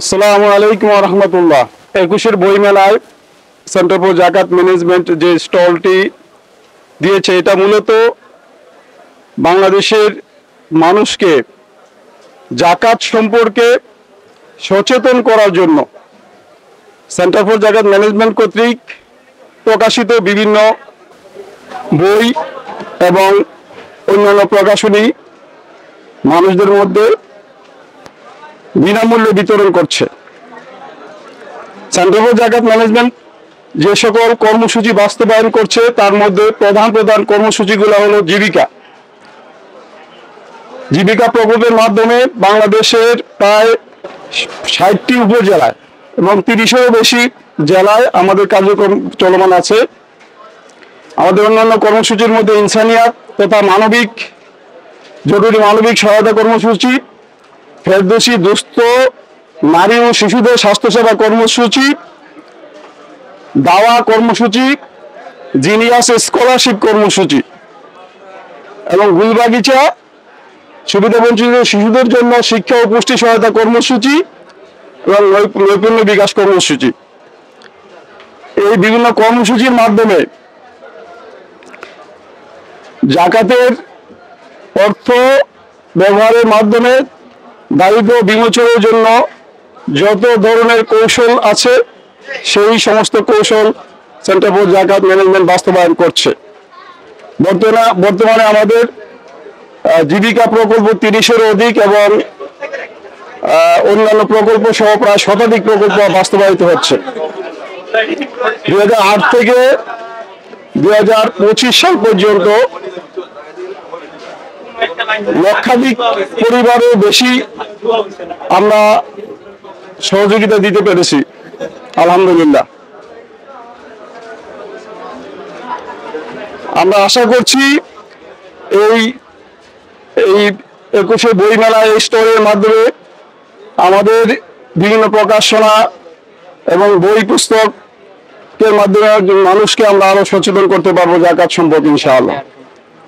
আসসালামু আলাইকুম ওয়া রাহমাতুল্লাহ। 21-এর বই মেলায় সেন্টার ফর জাকাত ম্যানেজমেন্ট যে স্টলটি দিয়েছে, এটা মূলত বাংলাদেশের মানুষকে জাকাত সম্পর্কে সচেতন করার জন্য সেন্টার ফর জাকাত ম্যানেজমেন্ট কর্তৃক প্রকাশিত বিভিন্ন বই এবং অন্যান্য প্রকাশনী মানুষদের মধ্যে বিনামূল্যে বিতরণ করছে। সেন্টার ফর জাকাত ম্যানেজমেন্ট যে সকল কর্মসূচি বাস্তবায়ন করছে তার মধ্যে প্রধান কর্মসূচিগুলো হলো জীবিকা প্রকল্পের মাধ্যমে বাংলাদেশের প্রায় 60টি উপজেলায় এবং 30-এরও বেশি জেলায় আমাদের কার্যক্রম চলমান আছে। আমাদের অন্যান্য কর্মসূচির মধ্যে ইনসানিয়াত তথা জরুরি মানবিক সহায়তা কর্মসূচি, ফেরদৌসী দুস্থ নারী ও শিশুদের স্বাস্থ্যসেবা কর্মসূচি, দাওয়া কর্মসূচি, জিনিয়াস স্কলারশিপ কর্মসূচি এবং গুলবাগিচা সুবিধাবঞ্চিত শিশুদের জন্য শিক্ষা ও পুষ্টি সহায়তা কর্মসূচি এবং নৈপুণ্য বিকাশ কর্মসূচি। এই বিভিন্ন কর্মসূচির মাধ্যমে জাকাতের অর্থ ব্যবহারের মাধ্যমে দারিদ্র্য বিমোচনের জন্য যত ধরনের কৌশল আছে সেই সমস্ত কৌশল সেন্টার ফর জাকাত ম্যানেজমেন্ট বাস্তবায়ন করছে। বর্তমানে আমাদের জীবিকা প্রকল্প 30-এরও অধিক এবং অন্যান্য প্রকল্প সহ প্রায় শতাধিক প্রকল্প বাস্তবায়িত হচ্ছে। 2008 থেকে 2025 সাল পর্যন্ত লক্ষাধিক পরিবারের বেশি আমরা সহযোগিতা দিতে পেরেছি, আলহামদুলিল্লাহ। আমরা আশা করছি এই 21-এ বই মেলা এই স্টোরের মাধ্যমে আমাদের বিভিন্ন প্রকাশনা এবং বই পুস্তকের মাধ্যমে মানুষকে আমরা আরো সচেতন করতে পারবো জাকাত সম্পর্কে, ইনশাআল্লাহ।